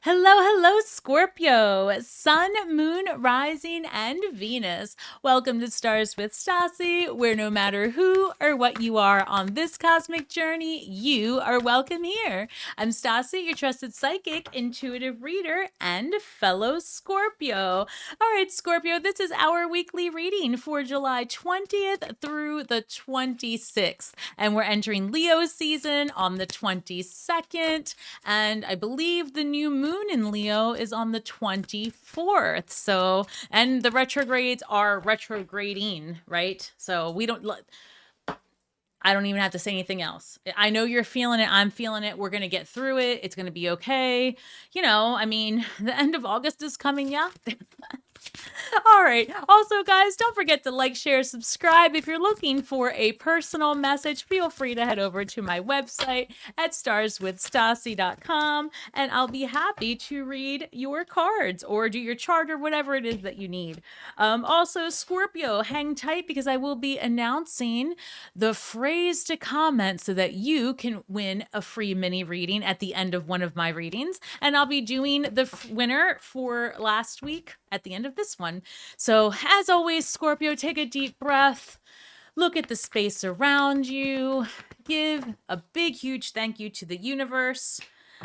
Hello, hello, Scorpio, Sun, Moon, Rising, and Venus. Welcome to Stars with Stasi, where no matter who or what you are on this cosmic journey, you are welcome here. I'm Stasi, your trusted psychic, intuitive reader, and fellow Scorpio. All right, Scorpio, this is our weekly reading for July 20th through the 26th. And we're entering Leo season on the 22nd. And I believe the new moon in Leo is on the 24th. So, and the retrogrades are retrograding, right? So I don't even have to say anything else. I know you're feeling it. I'm feeling it. We're going to get through it. It's going to be okay. The end of August is coming, yeah. All right. Also, guys, don't forget to like, share, subscribe. If you're looking for a personal message, feel free to head over to my website at starswithstasi.com, and I'll be happy to read your cards or do your chart or whatever it is that you need. Also, Scorpio, hang tight because I will be announcing the phrase to comment so that you can win a free mini reading at the end of one of my readings. And I'll be doing the winner for last week at the end of this one. So as always, Scorpio, take a deep breath, look at the space around you, give a big, huge thank you to the universe,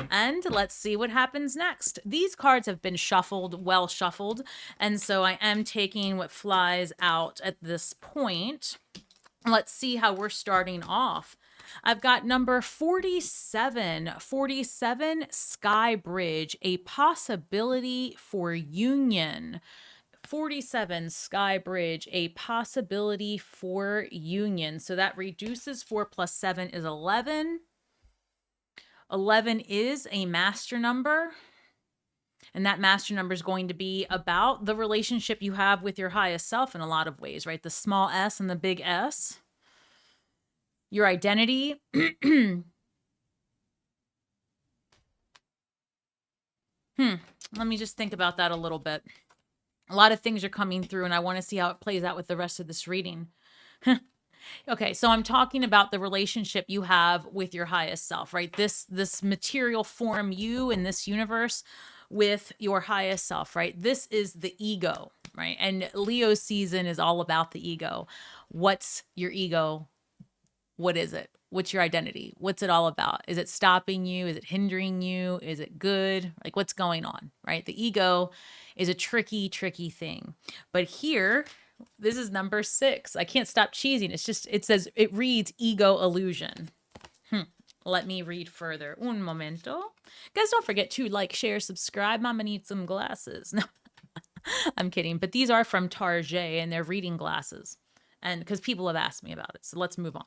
and let's see what happens next. These cards have been shuffled, well shuffled, and so I am taking what flies out at this point. Let's see how we're starting off. I've got number 47, Sky Bridge, a possibility for union. 47, Sky Bridge, a possibility for union. So that reduces 4 plus 7 is 11. 11 is a master number. And that master number is going to be about the relationship you have with your highest self in a lot of ways, right? The small s and the big S. Your identity. Let me just think about that a little bit. A lot of things are coming through, and I want to see how it plays out with the rest of this reading. Okay, so I'm talking about the relationship you have with your highest self, right? This material form, you in this universe with your highest self, right? This is the ego, right? And Leo season is all about the ego. What's your ego? What is it? What's your identity? What's it all about? Is it stopping you? Is it hindering you? Is it good? Like, what's going on, right? The ego is a tricky, tricky thing. But here, this is number 6. I can't stop cheesing. It reads ego illusion. Let me read further. Un momento. Guys, don't forget to like, share, subscribe. Mama needs some glasses. No, I'm kidding. But these are from Target, and they're reading glasses. And because people have asked me about it. So let's move on.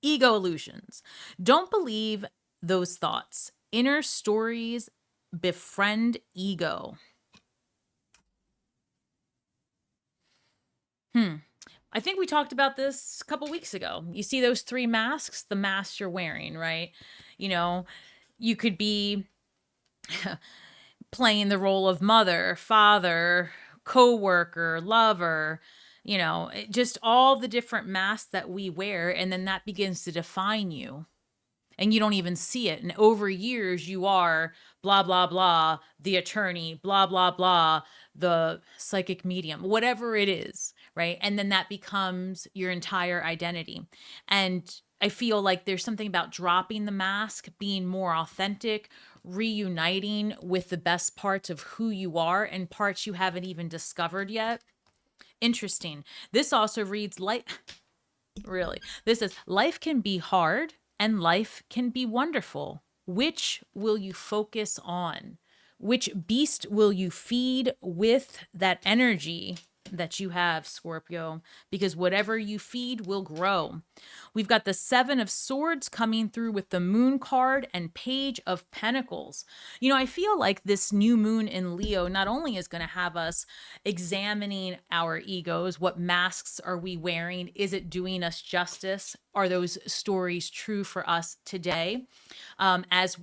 Ego illusions. Don't believe those thoughts. Inner stories befriend ego. I think we talked about this a couple weeks ago. You see those 3 masks, the masks you're wearing, right? You know, you could be playing the role of mother, father, coworker, lover, just all the different masks that we wear, and then that begins to define you. And you don't even see it. And over years, you are blah, blah, blah, the attorney, blah, blah, blah, the psychic medium, whatever it is, right? And then that becomes your entire identity. And I feel like there's something about dropping the mask, being more authentic, reuniting with the best parts of who you are and parts you haven't even discovered yet. Interesting. This also reads life. Really, this is life can be hard and life can be wonderful. Which will you focus on? Which beast will you feed with that energy that you have, Scorpio? Because whatever you feed will grow. We've got the 7 of Swords coming through with the Moon card and Page of Pentacles. I feel like this new moon in Leo not only is going to have us examining our egos, what masks are we wearing? Is it doing us justice? Are those stories true for us today? As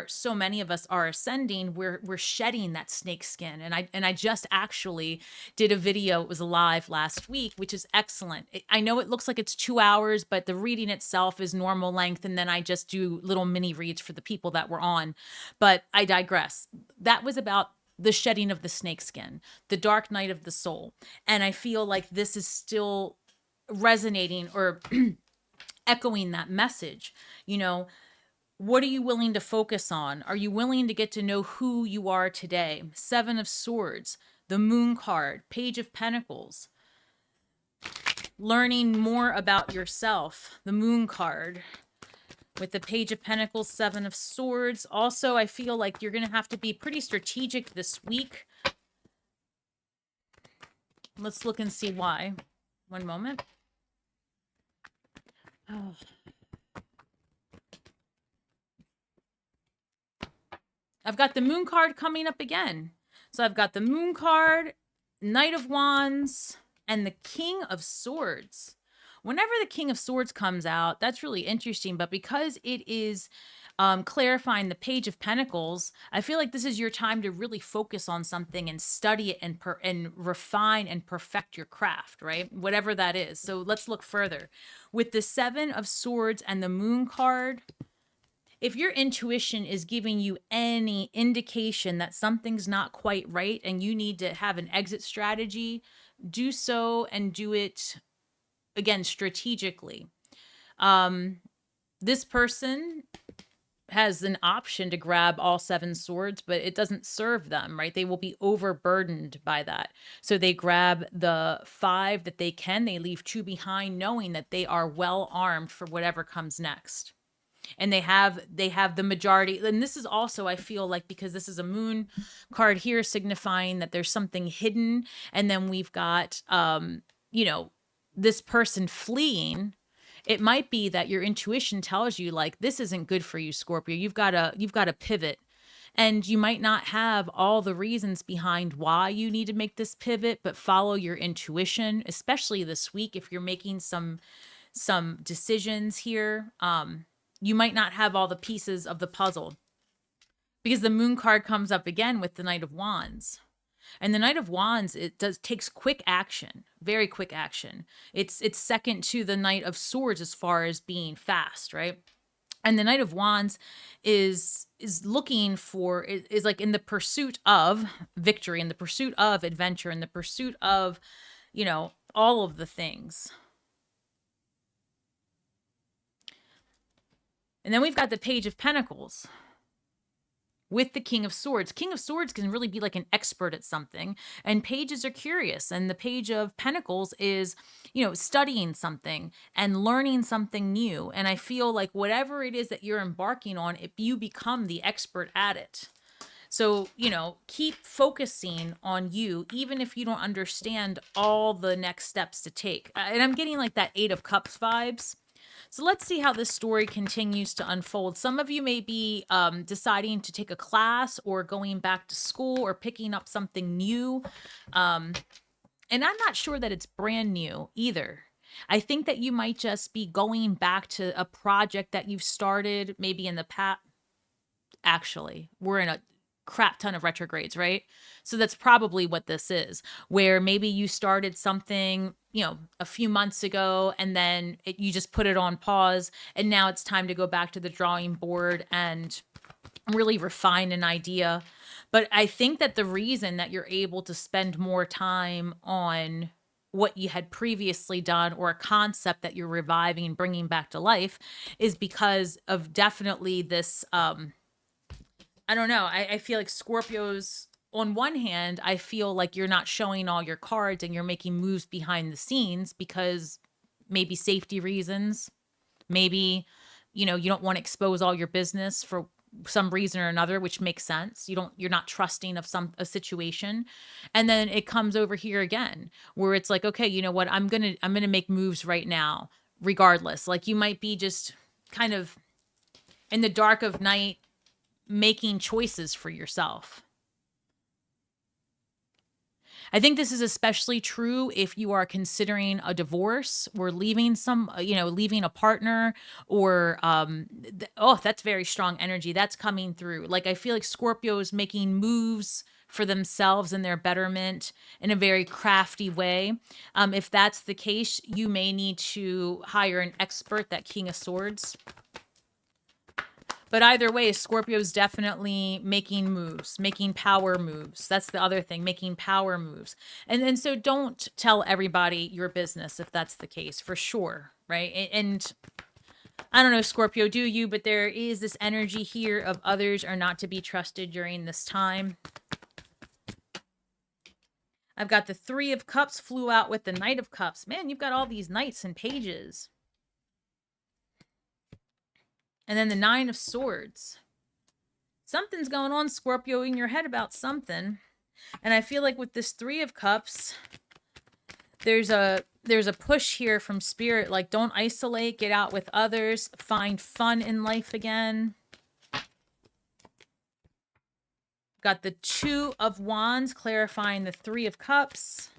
so many of us are ascending, we're shedding that snake skin. And I just actually did a video Scorpio was alive last week, which is excellent. I know it looks like it's 2 hours, but the reading itself is normal length. And then I just do little mini reads for the people that were on. But I digress. That was about the shedding of the snakeskin, the dark night of the soul. And I feel like this is still resonating or echoing that message. You know, what are you willing to focus on? Are you willing to get to know who you are today? Seven of Swords, the Moon card, Page of Pentacles, learning more about yourself, the Moon card, with the Page of Pentacles, Seven of Swords. Also, I feel like you're going to have to be pretty strategic this week. Let's look and see why. One moment. Oh. I've got the Moon card coming up again. So I've got the Moon card, Knight of Wands, and the King of Swords. Whenever the King of Swords comes out, that's really interesting. But because it is clarifying the Page of Pentacles, I feel like this is your time to really focus on something and study it and refine and perfect your craft, right? Whatever that is. So let's look further. With the Seven of Swords and the Moon card, if your intuition is giving you any indication that something's not quite right and you need to have an exit strategy, do so and do it, again, strategically. This person has an option to grab all seven swords, but it doesn't serve them, right? They will be overburdened by that. So they grab the 5 that they can, they leave 2 behind, knowing that they are well armed for whatever comes next. And they have the majority. And this is also, I feel like, because this is a Moon card here signifying that there's something hidden. And then we've got, you know, this person fleeing. It might be that your intuition tells you, like, this isn't good for you, Scorpio. You've got to pivot. And you might not have all the reasons behind why you need to make this pivot, but follow your intuition, especially this week if you're making some decisions here. You might not have all the pieces of the puzzle, because the Moon card comes up again with the Knight of Wands. And the Knight of Wands, takes quick action, very quick action. It's second to the Knight of Swords as far as being fast, right? And the Knight of Wands is looking for, is like in the pursuit of victory, in the pursuit of adventure, in the pursuit of, you know, all of the things. And then we've got the Page of Pentacles with the King of Swords. King of Swords can really be like an expert at something, and pages are curious. And the Page of Pentacles is, you know, studying something and learning something new. And I feel like whatever it is that you're embarking on, you become the expert at it. So, you know, keep focusing on you, even if you don't understand all the next steps to take. And I'm getting like that 8 of Cups vibes. So let's see how this story continues to unfold. Some of you may be deciding to take a class or going back to school or picking up something new. And I'm not sure that it's brand new either. I think that you might just be going back to a project that you've started maybe in the past. Actually, we're in a crap ton of retrogrades, right? So that's probably what this is, where maybe you started something, you know, a few months ago, and then you just put it on pause, and now it's time to go back to the drawing board and really refine an idea. But I think that the reason that you're able to spend more time on what you had previously done, or a concept that you're reviving, bringing back to life, is because of definitely this, I don't know. I feel like Scorpios, on one hand, I feel like you're not showing all your cards and you're making moves behind the scenes because maybe safety reasons. Maybe, you know, you don't want to expose all your business for some reason or another, which makes sense. You're not trusting of a situation. And then it comes over here again where it's like, okay, you know what? I'm going to make moves right now, regardless. Like, you might be just kind of in the dark of night, making choices for yourself. I think this is especially true if you are considering a divorce or leaving leaving a partner or, oh, that's very strong energy. That's coming through. Like, I feel like Scorpio is making moves for themselves and their betterment in a very crafty way. If that's the case, you may need to hire an expert, that King of Swords. But either way, Scorpio's definitely making moves, making power moves. That's the other thing, making power moves. And so don't tell everybody your business if that's the case, for sure, right? And I don't know, Scorpio, do you? But there is this energy here of others are not to be trusted during this time. I've got the Three of Cups flew out with the Knight of Cups. Man, you've got all these knights and pages. And then the Nine of Swords. Something's going on, Scorpio, in your head about something. And I feel like with this Three of Cups, there's a push here from Spirit, like, don't isolate, get out with others, find fun in life again. Got the Two of Wands clarifying the Three of Cups.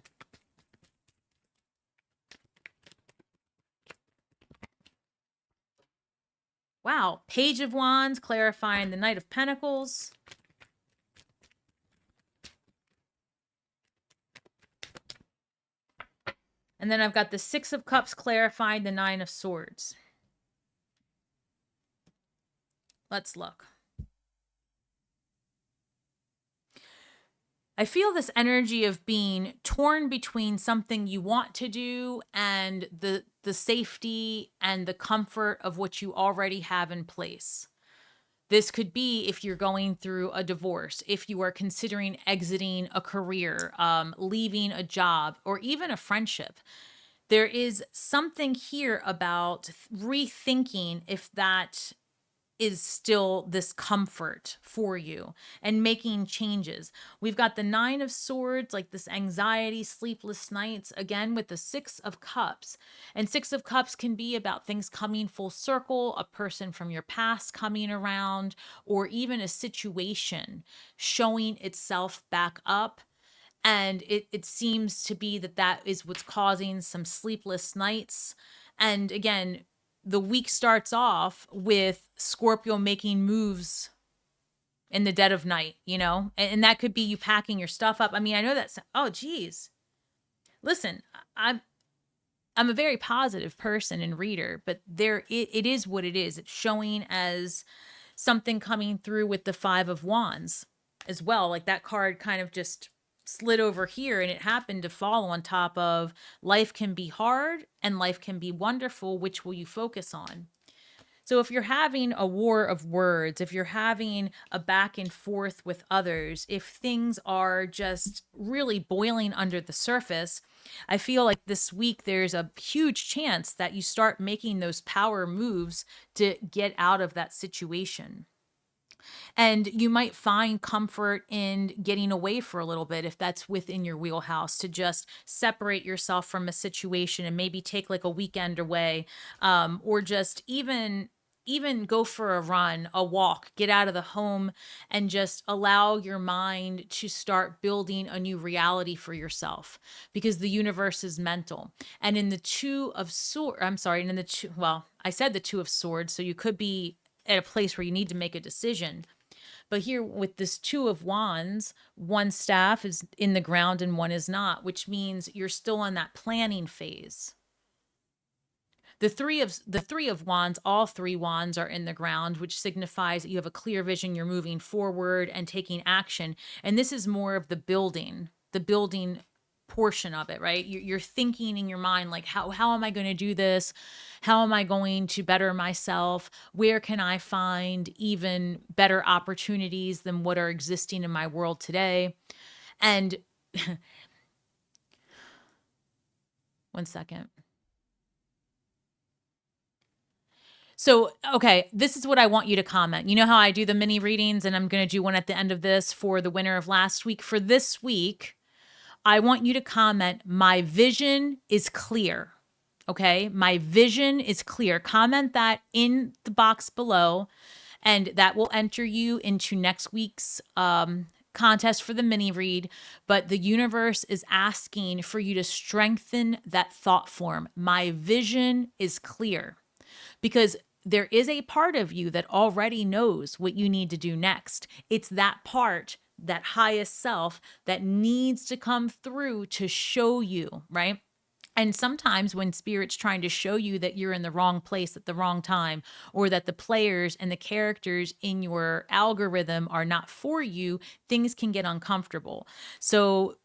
Wow, Page of Wands clarifying the Knight of Pentacles. And then I've got the Six of Cups clarifying the Nine of Swords. Let's look. I feel this energy of being torn between something you want to do and the safety and the comfort of what you already have in place. This could be if you're going through a divorce, if you are considering exiting a career, leaving a job, or even a friendship. There is something here about rethinking if that is still this comfort for you and making changes. We've got the Nine of Swords, like this anxiety, sleepless nights, again with the Six of Cups. And Six of Cups can be about things coming full circle, a person from your past coming around, or even a situation showing itself back up. And it seems to be that is what's causing some sleepless nights. And again, the week starts off with Scorpio making moves in the dead of night, and that could be you packing your stuff up. I mean, I know that's, oh, geez. Listen, I'm a very positive person and reader, but it is what it is. It's showing as something coming through with the Five of Wands as well. Like, that card kind of just slid over here, and it happened to fall on top of life can be hard and life can be wonderful. Which will you focus on? So if you're having a war of words, if you're having a back and forth with others, if things are just really boiling under the surface, I feel like this week there's a huge chance that you start making those power moves to get out of that situation. And you might find comfort in getting away for a little bit if that's within your wheelhouse, to just separate yourself from a situation and maybe take like a weekend away, or just even go for a run, a walk, get out of the home and just allow your mind to start building a new reality for yourself, because the universe is mental. And in the Two of Swords, I said the Two of Swords, so you could be at a place where you need to make a decision. But here with this Two of Wands, one staff is in the ground and one is not, which means you're still in that planning phase. The three of Wands, all three wands are in the ground, which signifies that you have a clear vision, you're moving forward and taking action. And this is more of the building portion of it, right? You're thinking in your mind, like, how am I going to do this? How am I going to better myself? Where can I find even better opportunities than what are existing in my world today? And one second. So, okay, this is what I want you to comment. You know how I do the mini readings, and I'm going to do one at the end of this for the winner of last week. For this week, I want you to comment, my vision is clear. Okay, my vision is clear. Comment that in the box below, and that will enter you into next week's contest for the mini read, but the universe is asking for you to strengthen that thought form. My vision is clear, because there is a part of you that already knows what you need to do next. It's that part, that highest self, that needs to come through to show you, right? And sometimes when spirit's trying to show you that you're in the wrong place at the wrong time, or that the players and the characters in your algorithm are not for you, things can get uncomfortable. So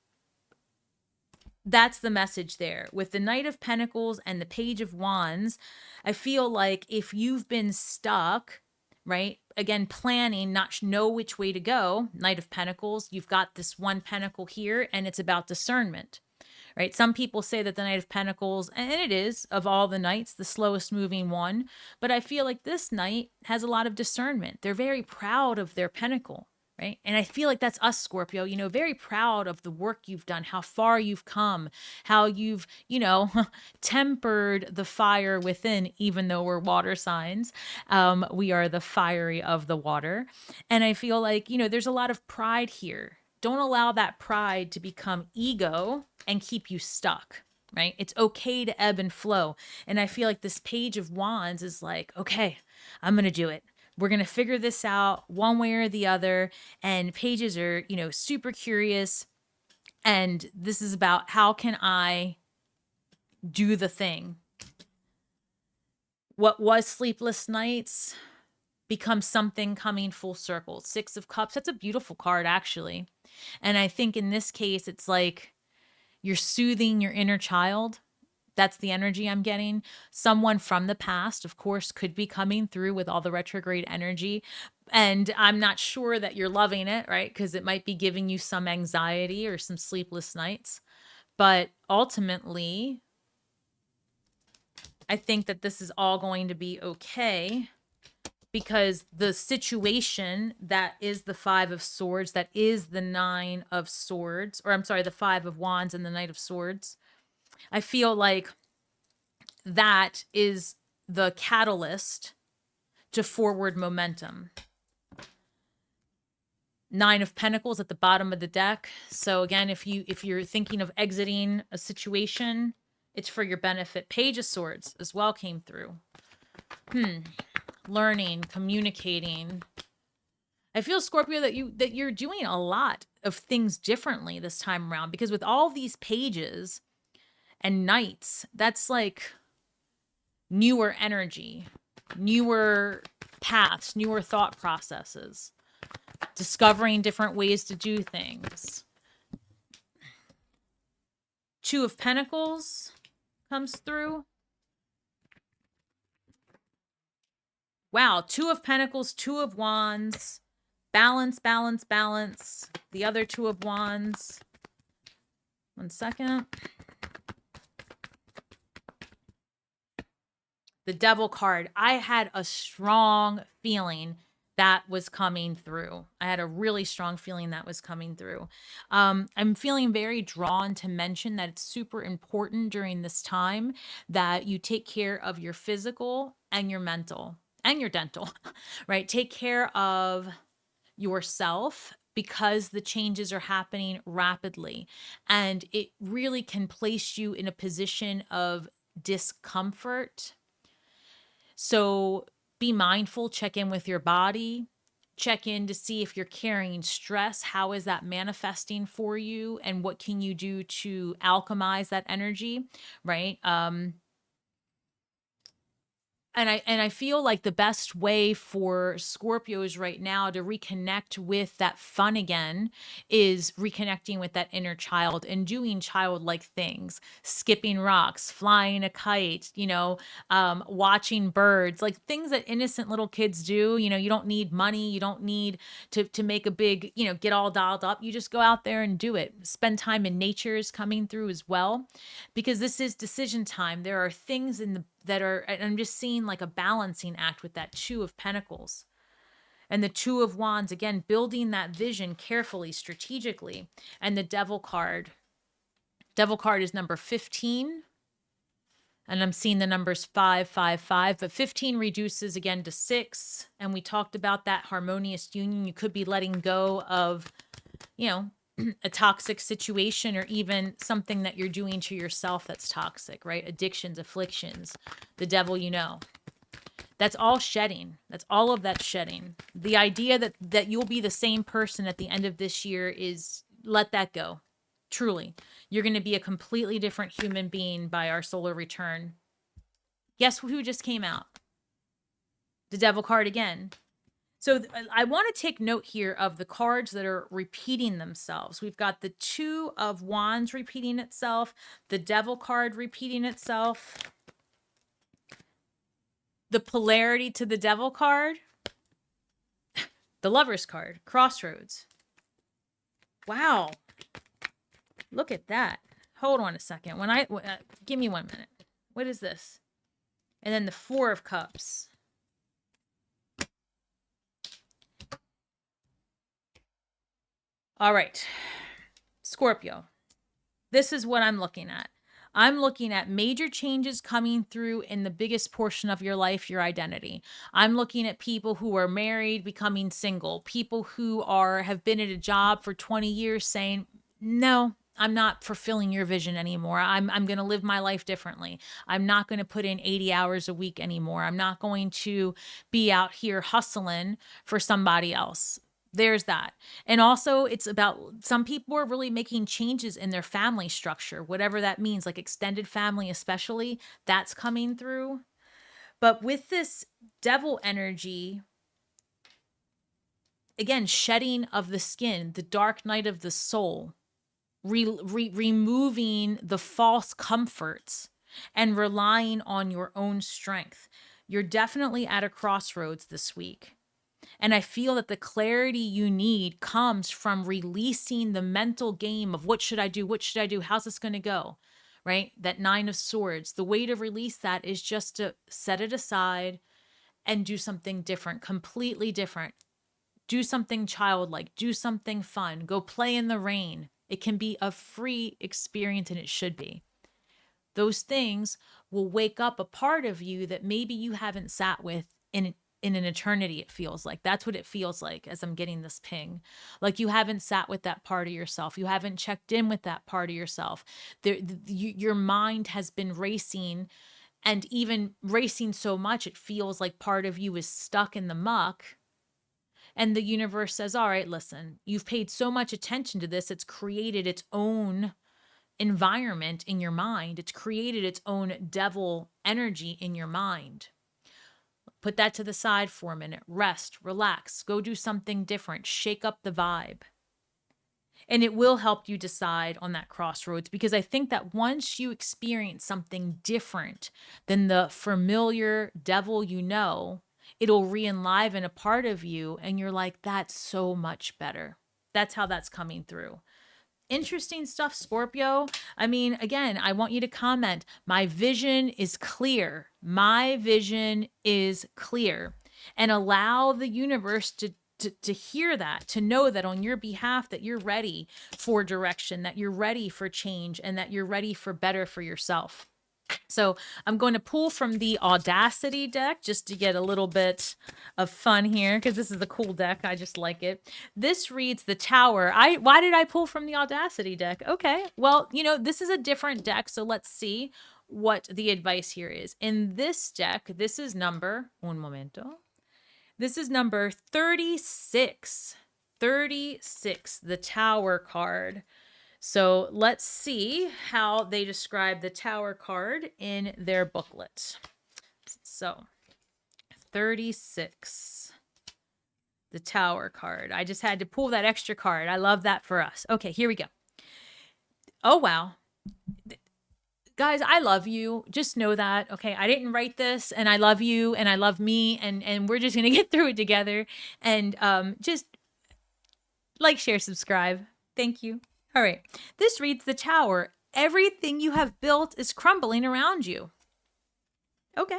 that's the message there. With the Knight of Pentacles and the Page of Wands, I feel like if you've been stuck, right? Again, planning, not know which way to go, Knight of Pentacles, you've got this one pentacle here, and it's about discernment. Right? Some people say that the Knight of Pentacles, and it is, of all the knights, the slowest moving one. But I feel like this knight has a lot of discernment. They're very proud of their pentacle, right? And I feel like that's us, Scorpio, very proud of the work you've done, how far you've come, how you've, tempered the fire within, even though we're water signs. We are the fiery of the water. And I feel like, there's a lot of pride here. Don't allow that pride to become ego and keep you stuck, right? It's okay to ebb and flow. And I feel like this Page of Wands is like, okay, I'm going to do it. We're going to figure this out one way or the other. And pages are, super curious. And this is about, how can I do the thing? What was sleepless nights becomes something coming full circle. Six of Cups, that's a beautiful card, actually. And I think in this case, it's like you're soothing your inner child. That's the energy I'm getting. Someone from the past, of course, could be coming through with all the retrograde energy. And I'm not sure that you're loving it, right? Because it might be giving you some anxiety or some sleepless nights. But ultimately, I think that this is all going to be okay, because the situation that is the Five of Swords, that is the Nine of Swords, or I'm sorry, the Five of Wands and the Knight of Swords, I feel like that is the catalyst to forward momentum. Nine of Pentacles at the bottom of the deck. So again, if you're thinking of exiting a situation, it's for your benefit. Page of Swords as well came through. Learning, communicating. I feel, Scorpio, that you're doing a lot of things differently this time around, because with all these pages and knights, that's like newer energy, newer paths, newer thought processes, discovering different ways to do things. Two of Pentacles comes through. Wow, Two of Pentacles, Two of Wands, balance, balance, balance. The other Two of Wands. One second. The Devil card. I had a strong feeling that was coming through. I had a really strong feeling that was coming through. I'm feeling very drawn to mention that it's super important during this time that you take care of your physical and your mental and your dental, right? Take care of yourself, because the changes are happening rapidly, and it really can place you in a position of discomfort. So be mindful, check in with your body, check in to see if you're carrying stress. How is that manifesting for you? And what can you do to alchemize that energy, right? And I feel like the best way for Scorpios right now to reconnect with that fun again is reconnecting with that inner child and doing childlike things, skipping rocks, flying a kite, watching birds, like things that innocent little kids do. You don't need money. You don't need to make a big, get all dialed up. You just go out there and do it. Spend time in nature is coming through as well, because this is decision time. There are things that are, and I'm just seeing like a balancing act with that Two of Pentacles and the Two of Wands, again, building that vision carefully, strategically. And the Devil card is number 15. And I'm seeing the numbers 5, 5, 5, but 15 reduces again to 6. And we talked about that harmonious union. You could be letting go of you know, a toxic situation or even something that you're doing to yourself that's toxic, right? Addictions, afflictions, the devil, that's all shedding. That's all of that shedding. The idea that you'll be the same person at the end of this year is, let that go. Truly. You're going to be a completely different human being by our solar return. Guess who just came out? The devil card again. So I want to take note here of the cards that are repeating themselves. We've got the Two of Wands repeating itself, the Devil card repeating itself, the polarity to the Devil card, the Lovers card, Crossroads. Wow. Look at that. Hold on a second. Give me 1 minute. What is this? And then the Four of Cups. All right, Scorpio, this is what I'm looking at. I'm looking at major changes coming through in the biggest portion of your life, your identity. I'm looking at people who are married, becoming single, people who have been at a job for 20 years saying, no, I'm not fulfilling your vision anymore. I'm going to live my life differently. I'm not going to put in 80 hours a week anymore. I'm not going to be out here hustling for somebody else. There's that. And also it's about, some people are really making changes in their family structure, whatever that means, like extended family, especially, that's coming through. But with this devil energy, again, shedding of the skin, the dark night of the soul, removing the false comforts and relying on your own strength. You're definitely at a crossroads this week. And I feel that the clarity you need comes from releasing the mental game of what should I do? What should I do? How's this going to go? Right? That Nine of Swords. The way to release that is just to set it aside and do something different, completely different. Do something childlike. Do something fun. Go play in the rain. It can be a free experience, and it should be. Those things will wake up a part of you that maybe you haven't sat with in an eternity. It feels like that's what it feels like as I'm getting this ping. Like you haven't sat with that part of yourself. You haven't checked in with that part of yourself. Your mind has been racing, and even racing so much, it feels like part of you is stuck in the muck. And the universe says, all right, listen, you've paid so much attention to this. It's created its own environment in your mind. It's created its own devil energy in your mind. Put that to the side for a minute. Rest, relax, go do something different, shake up the vibe. And it will help you decide on that crossroads, because I think that once you experience something different than the familiar devil it'll re-enliven a part of you, and you're like, that's so much better. That's how that's coming through. Interesting stuff, Scorpio. I mean, again, I want you to comment. My vision is clear. My vision is clear. And allow the universe to hear that, to know that on your behalf, that you're ready for direction, that you're ready for change, and that you're ready for better for yourself. So I'm going to pull from the Audacity deck just to get a little bit of fun here, because this is a cool deck. I just like it. This reads the Tower. Why did I pull from the Audacity deck? Okay, well, this is a different deck, so let's see what the advice here is. In this deck, this is number, un momento. This is number 36. 36, the Tower card. So let's see how they describe the Tower card in their booklet. So 36, the Tower card. I just had to pull that extra card. I love that for us. Okay, here we go. Oh, wow. Guys, I love you. Just know that. Okay, I didn't write this, and I love you, and I love me, and we're just going to get through it together. And just like, share, subscribe. Thank you. All right, this reads the Tower. Everything you have built is crumbling around you. Okay.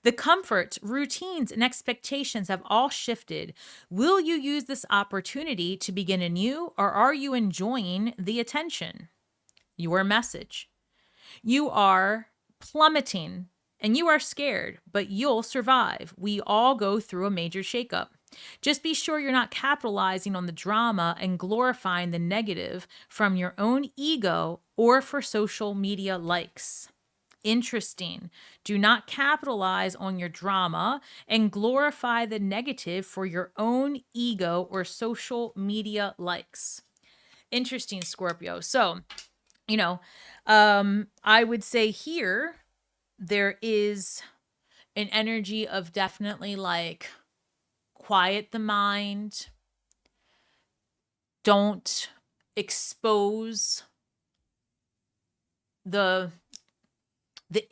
The comforts, routines, and expectations have all shifted. Will you use this opportunity to begin anew, or are you enjoying the attention? Your message. You are plummeting, and you are scared, but you'll survive. We all go through a major shakeup. Just be sure you're not capitalizing on the drama and glorifying the negative from your own ego or for social media likes. Interesting. Do not capitalize on your drama and glorify the negative for your own ego or social media likes. Interesting, Scorpio. So, I would say here there is an energy of definitely like quiet the mind. Don't expose the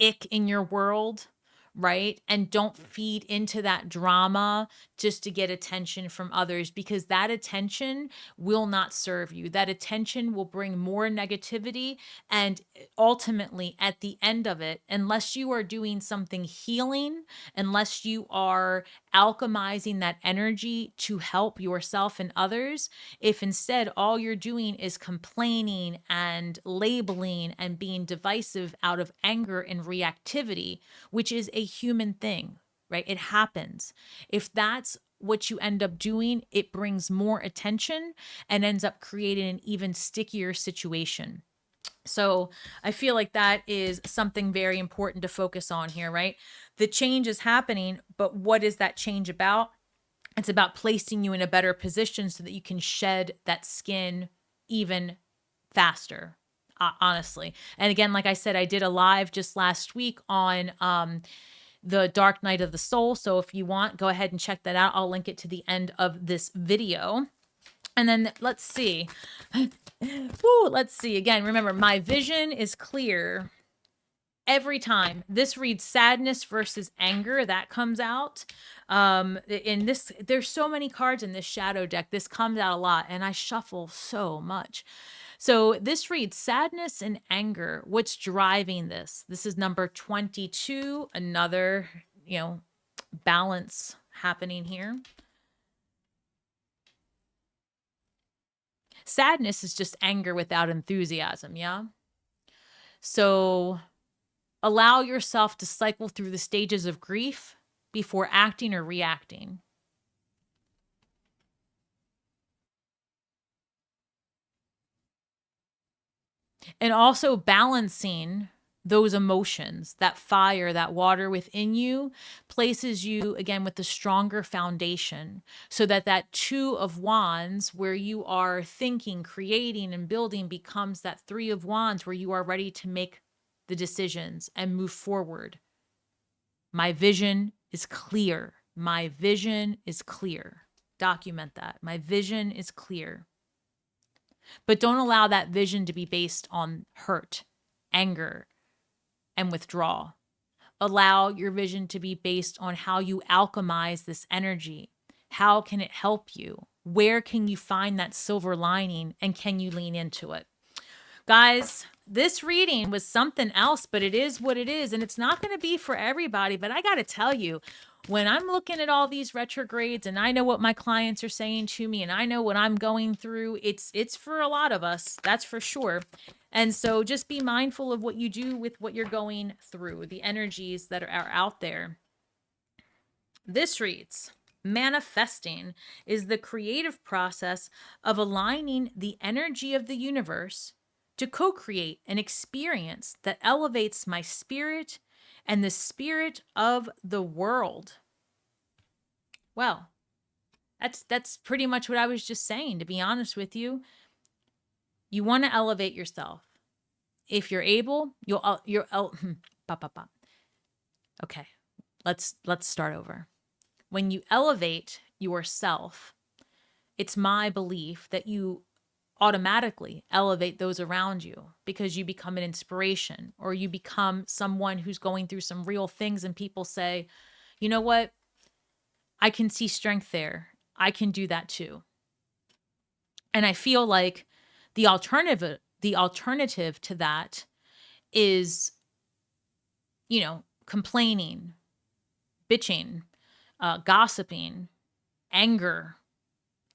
ick in your world, right? And don't feed into that drama just to get attention from others, because that attention will not serve you. That attention will bring more negativity. And ultimately, at the end of it, unless you are doing something healing, unless you are alchemizing that energy to help yourself and others, if instead all you're doing is complaining and labeling and being divisive out of anger and reactivity, which is a human thing, right? It happens. If that's what you end up doing, it brings more attention and ends up creating an even stickier situation. So I feel like that is something very important to focus on here, right? The change is happening, but what is that change about? It's about placing you in a better position so that you can shed that skin even faster, honestly. And again, like I said, I did a live just last week on the Dark Night of the Soul. So if you want, go ahead and check that out. I'll link it to the end of this video. And then let's see. Woo, let's see. Again, remember, my vision is clear every time. This reads sadness versus anger. That comes out. In this, there's so many cards in this shadow deck. This comes out a lot, and I shuffle so much. So this reads sadness and anger. What's driving this? This is number 22. Another, balance happening here. Sadness is just anger without enthusiasm, yeah? So allow yourself to cycle through the stages of grief before acting or reacting. And also balancing those emotions, that fire, that water within you, places you again with the stronger foundation, so that that 2 of Wands, where you are thinking, creating, and building, becomes that 3 of Wands, where you are ready to make the decisions and move forward. My vision is clear. My vision is clear. Document that. My vision is clear. But don't allow that vision to be based on hurt, anger, and withdrawal. Allow your vision to be based on how you alchemize this energy. How can it help you? Where can you find that silver lining, and can you lean into it? Guys, this reading was something else, but it is what it is, and it's not going to be for everybody. But I got to tell you, when I'm looking at all these retrogrades and I know what my clients are saying to me and I know what I'm going through, it's for a lot of us, that's for sure. And so just be mindful of what you do with what you're going through, the energies that are out there. This reads, manifesting is the creative process of aligning the energy of the universe to co-create an experience that elevates my spirit and the spirit of the world. Well, that's pretty much what I was just saying, to be honest with you. You want to elevate yourself. If you're able, Okay, let's start over. When you elevate yourself, it's my belief that you automatically elevate those around you, because you become an inspiration, or you become someone who's going through some real things and people say, you know what? I can see strength there. I can do that too. And I feel like the alternative to that is, complaining, bitching, gossiping, anger,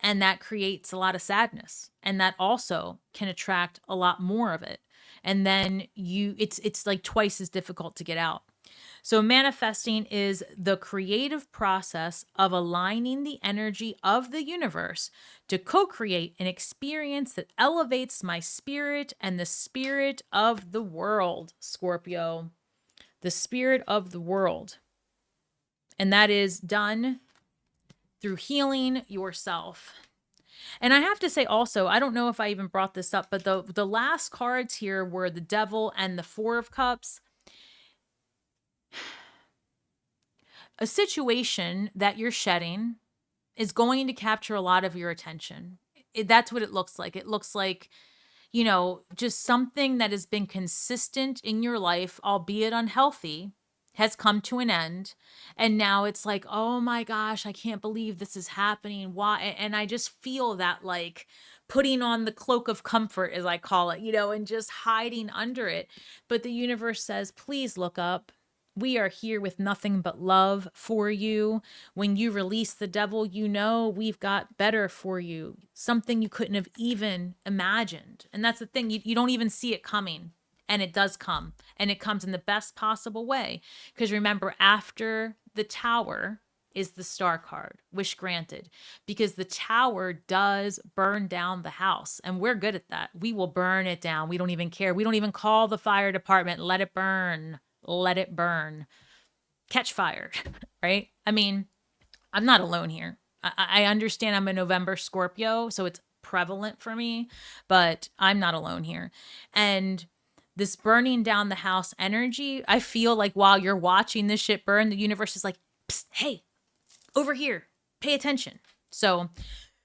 and that creates a lot of sadness, and that also can attract a lot more of it. And then it's like twice as difficult to get out. So manifesting is the creative process of aligning the energy of the universe to co-create an experience that elevates my spirit and the spirit of the world, Scorpio. The spirit of the world. And that is done through healing yourself. And I have to say also, I don't know if I even brought this up, but the last cards here were the Devil and the Four of Cups. A situation that you're shedding is going to capture a lot of your attention. That's what it looks like. It looks like, you know, just something that has been consistent in your life, albeit unhealthy, has come to an end. And now it's like, oh my gosh, I can't believe this is happening. Why? And I just feel that, like, putting on the cloak of comfort, as I call it, you know, and just hiding under it. But the universe says, please look up. We are here with nothing but love for you. When you release the devil, you know we've got better for you. Something you couldn't have even imagined. And that's the thing. You don't even see it coming. And it does come. And it comes in the best possible way. Because remember, after the Tower is the Star card, wish granted. Because the Tower does burn down the house. And we're good at that. We will burn it down. We don't even care. We don't even call the fire department. Let it burn. Let it burn. Catch fire, right? I mean, I'm not alone here. I understand I'm a November Scorpio, so it's prevalent for me, but I'm not alone here. And this burning down the house energy, I feel like while you're watching this shit burn, the universe is like, psst, hey, over here, pay attention. So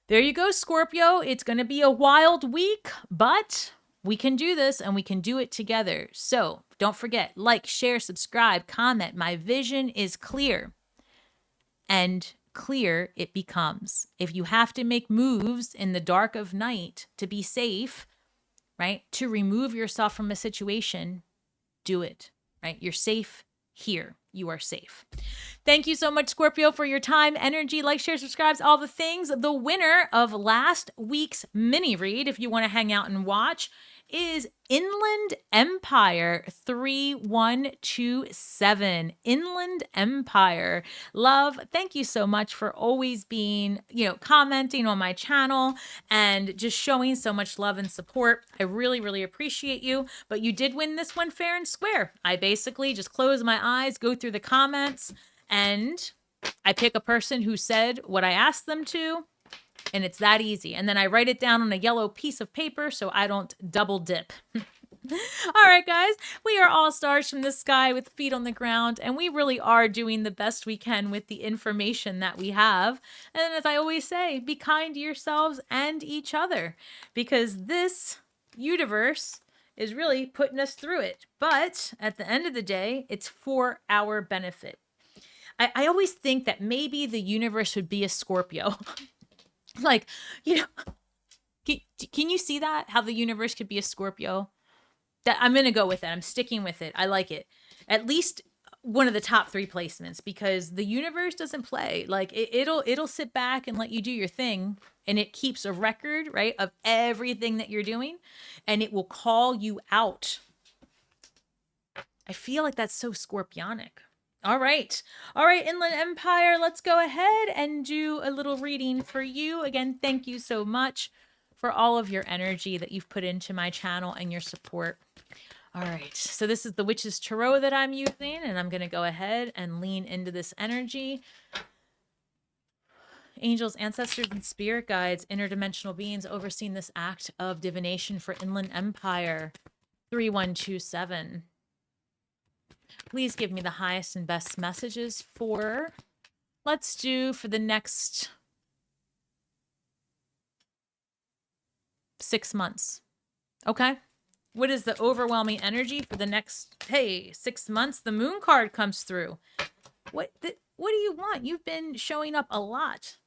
there you go, Scorpio. It's going to be a wild week, but we can do this and we can do it together. So don't forget, like, share, subscribe, comment. My vision is clear. And clear it becomes. If you have to make moves in the dark of night to be safe, right? To remove yourself from a situation, do it, right? You're safe here. You are safe. Thank you so much, Scorpio, for your time, energy, like, share, subscribes, all the things. The winner of last week's mini read, if you want to hang out and watch, is Inland Empire 3127. Inland Empire. Love, thank you so much for always being, commenting on my channel and just showing so much love and support. I really, really appreciate you. But you did win this one fair and square. I basically just close my eyes, go through the comments, and I pick a person who said what I asked them to. And it's that easy. And then I write it down on a yellow piece of paper so I don't double dip. All right, guys, we are all stars from the sky with feet on the ground, and we really are doing the best we can with the information that we have. And as I always say, be kind to yourselves and each other, because this universe is really putting us through it. But at the end of the day, it's for our benefit. I always think that maybe the universe would be a Scorpio. Like, can you see that? How the universe could be a Scorpio? That I'm going to go with it. I'm sticking with it. I like it. At least one of the top 3 placements, because the universe doesn't play. Like, it'll sit back and let you do your thing, and it keeps a record, right, of everything that you're doing, and it will call you out. I feel like that's so scorpionic. All right, Inland Empire, let's go ahead and do a little reading for you. Again, thank you so much for all of your energy that you've put into my channel and your support. All right, so this is the Witch's Tarot that I'm using, and I'm going to go ahead and lean into this energy. Angels, ancestors, and spirit guides, interdimensional beings overseeing this act of divination for Inland Empire 3127. Please give me the highest and best messages for, let's do for the next 6 months. Okay. What is the overwhelming energy for the next, 6 months? The Moon card comes through. What do you want? You've been showing up a lot.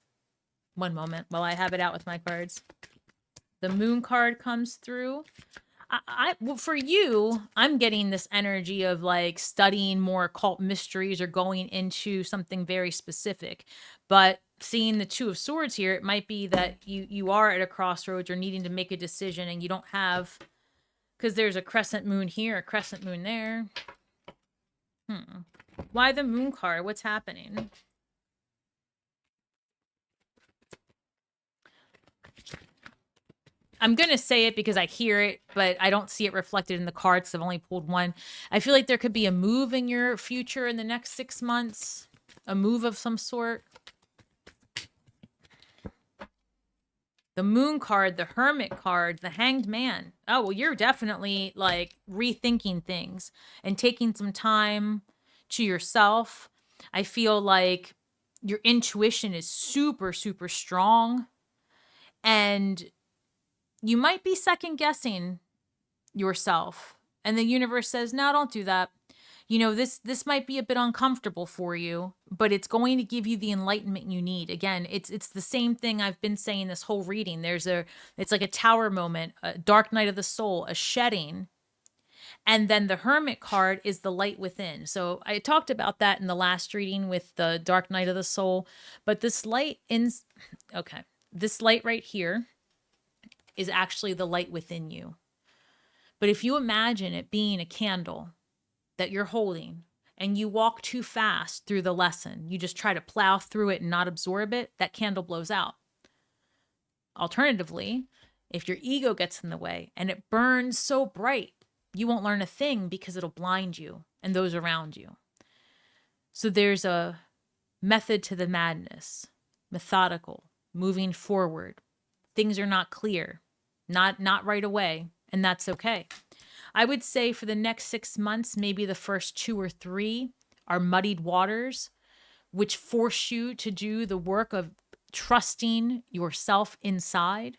One moment while I have it out with my cards. The Moon card comes through. Well, for you, I'm getting this energy of like studying more occult mysteries or going into something very specific. But seeing the Two of Swords here, it might be that you are at a crossroads or needing to make a decision, and you don't have, because there's a crescent moon here, a crescent moon there. Why the moon card? What's happening? I'm going to say it because I hear it, but I don't see it reflected in the cards. I've only pulled one. I feel like there could be a move in your future in the next 6 months, a move of some sort. The moon card, the hermit card, the hanged man. Oh, well, you're definitely like rethinking things and taking some time to yourself. I feel like your intuition is super, super strong. And you might be second guessing yourself. And the universe says, no, don't do that. You know, this might be a bit uncomfortable for you, but it's going to give you the enlightenment you need. Again, it's the same thing I've been saying this whole reading. It's like a tower moment, a dark night of the soul, a shedding. And then the hermit card is the light within. So I talked about that in the last reading with the dark night of the soul, but this light this light right here is actually the light within you. But if you imagine it being a candle that you're holding and you walk too fast through the lesson, you just try to plow through it and not absorb it, that candle blows out. Alternatively, if your ego gets in the way and it burns so bright, you won't learn a thing because it'll blind you and those around you. So there's a method to the madness, methodical, moving forward. Things are not clear, not right away, and that's okay. I would say for the next 6 months, maybe the first 2 or 3 are muddied waters, which force you to do the work of trusting yourself inside.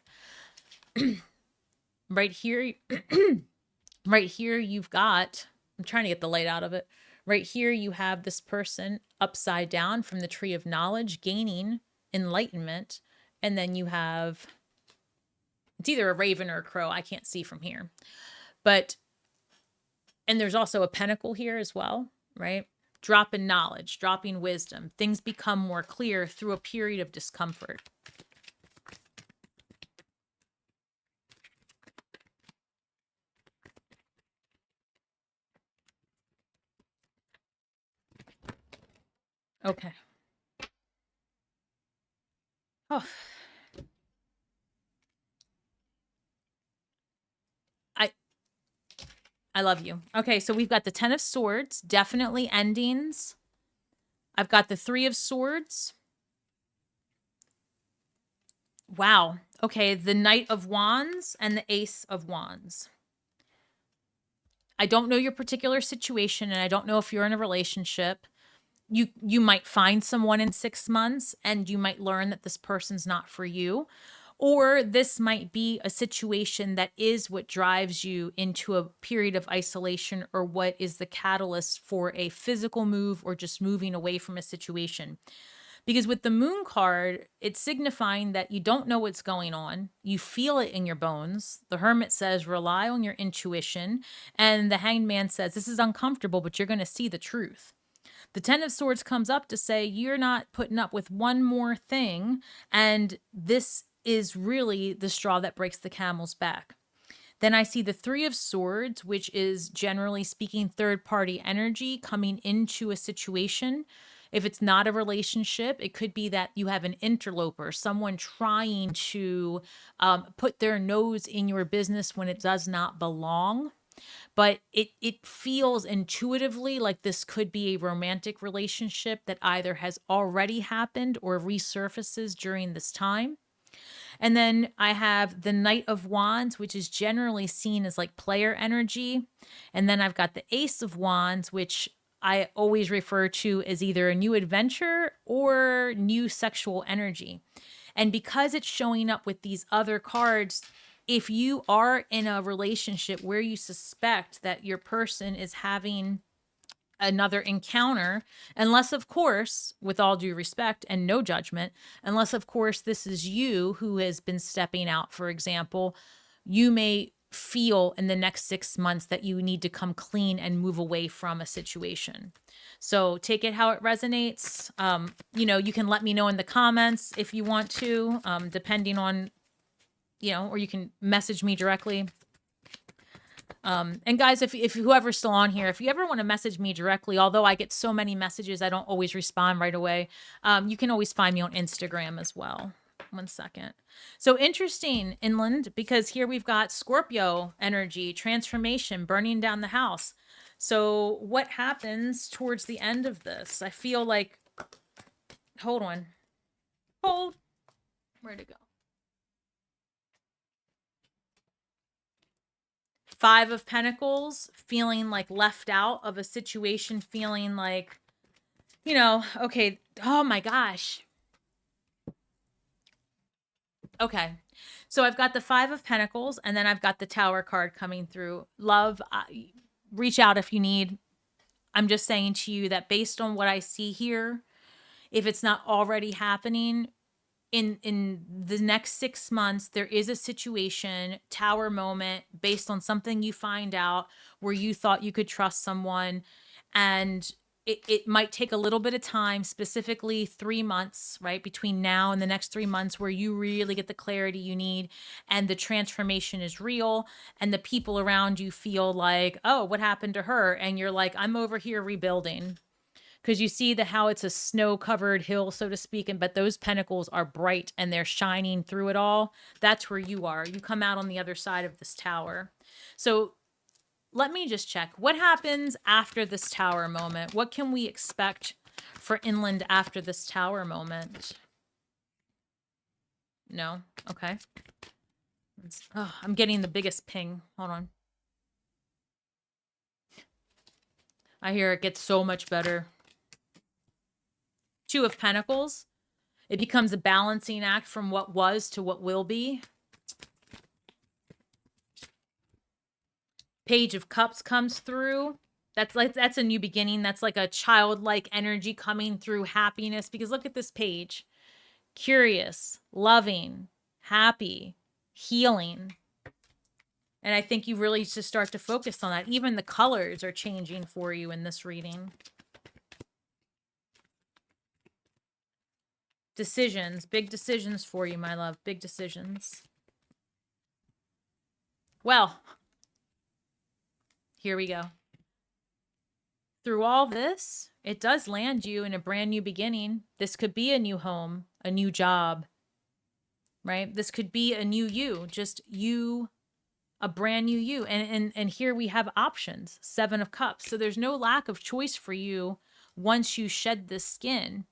Right here, right here, you've got, I'm trying to get the light out of it. Right here, you have this person upside down from the tree of knowledge, gaining enlightenment. And then you have, it's either a raven or a crow. I can't see from here. But, and there's also a pentacle here as well, right? Dropping knowledge, dropping wisdom. Things become more clear through a period of discomfort. Okay. Oh. I love you. Okay, so we've got the 10 of Swords, definitely endings. I've got the 3 of Swords. Wow. Okay, the Knight of Wands and the Ace of Wands. I don't know your particular situation, and I don't know if you're in a relationship. You might find someone in 6 months, and you might learn that this person's not for you. Or this might be a situation that is what drives you into a period of isolation, or what is the catalyst for a physical move or just moving away from a situation. Because with the moon card, it's signifying that you don't know what's going on. You feel it in your bones. The hermit says, rely on your intuition. And the hanged man says, this is uncomfortable, but you're going to see the truth. The 10 of Swords comes up to say, you're not putting up with one more thing. And this is really the straw that breaks the camel's back. Then I see the 3 of Swords, which is generally speaking third-party energy coming into a situation. If it's not a relationship, it could be that you have an interloper, someone trying to put their nose in your business when it does not belong. But it feels intuitively like this could be a romantic relationship that either has already happened or resurfaces during this time. And then I have the Knight of Wands, which is generally seen as like player energy. And then I've got the Ace of Wands, which I always refer to as either a new adventure or new sexual energy. And because it's showing up with these other cards, if you are in a relationship where you suspect that your person is having another encounter, unless of course, with all due respect and no judgment, unless of course this is you who has been stepping out, for example, you may feel in the next 6 months that you need to come clean and move away from a situation. So take it how it resonates. You can let me know in the comments if you want to, depending on, or you can message me directly. And guys, if whoever's still on here, if you ever want to message me directly, although I get so many messages, I don't always respond right away. You can always find me on Instagram as well. One second. So interesting, Inland, because here we've got Scorpio energy, transformation, burning down the house. So what happens towards the end of this? I feel like, hold on. Hold. Where'd it go? Five of Pentacles, feeling like left out of a situation, feeling like, you know, okay, oh my gosh. Okay. So I've got the Five of Pentacles, and then I've got the Tower card coming through. Love, reach out if you need. I'm just saying to you that based on what I see here, if it's not already happening, in the next 6 months, there is a situation, Tower moment, based on something you find out where you thought you could trust someone, and it might take a little bit of time, specifically 3 months, right? Between now and the next 3 months, where you really get the clarity you need and the transformation is real, and the people around you feel like, oh, what happened to her? And you're like, I'm over here rebuilding. Because you see how it's a snow-covered hill, so to speak, but those pentacles are bright and they're shining through it all. That's where you are. You come out on the other side of this tower. So let me just check. What happens after this tower moment? What can we expect for Inland after this tower moment? No? Okay. Oh, I'm getting the biggest ping. Hold on. I hear it gets so much better. Two of Pentacles. It becomes a balancing act from what was to what will be. Page of Cups comes through. That's a new beginning. That's like a childlike energy coming through, happiness. Because look at this page. Curious, loving, happy, healing. And I think you really should start to focus on that. Even the colors are changing for you in this reading. Decisions, big decisions for you, my love. Big decisions. Well, here we go. Through all this, it does land you in a brand new beginning. This could be a new home, a new job, right? This could be a new you, just you, a brand new you. And here we have options, Seven of Cups. So there's no lack of choice for you once you shed this skin.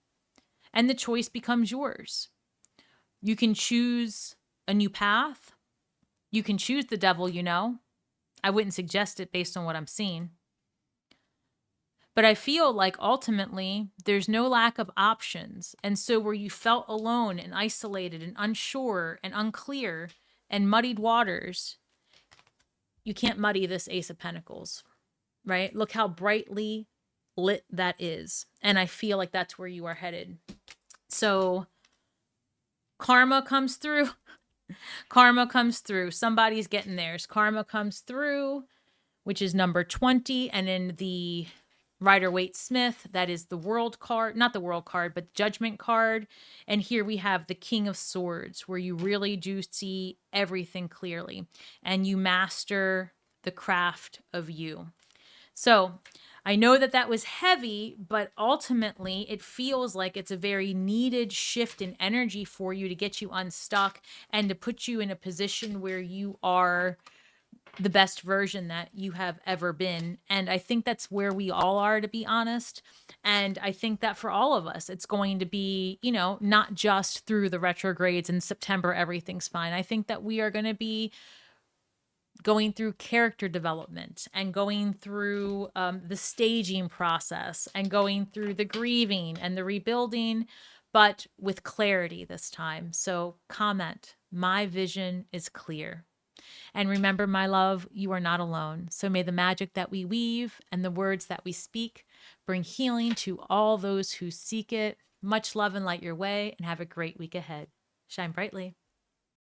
And the choice becomes yours. You can choose a new path. You can choose the devil, you know. I wouldn't suggest it based on what I'm seeing. But I feel like ultimately there's no lack of options. And so where you felt alone and isolated and unsure and unclear and muddied waters, you can't muddy this Ace of Pentacles, right? Look how brightly lit that is. And I feel like that's where you are headed. So karma comes through. Karma comes through. Somebody's getting theirs. Karma comes through, which is number 20. And in the Rider-Waite-Smith, that is the World card. Not the World card, but Judgment card. And here we have the King of Swords, where you really do see everything clearly. And you master the craft of you. So I know that that was heavy, but ultimately it feels like it's a very needed shift in energy for you to get you unstuck and to put you in a position where you are the best version that you have ever been. And I think that's where we all are, to be honest. And I think that for all of us, it's going to be, you know, not just through the retrogrades in September, everything's fine. I think that we are going to be going through character development and going through the staging process and going through the grieving and the rebuilding, but with clarity this time. So comment, my vision is clear. And remember, my love, you are not alone. So may the magic that we weave and the words that we speak bring healing to all those who seek it. Much love and light your way, and have a great week ahead. Shine brightly.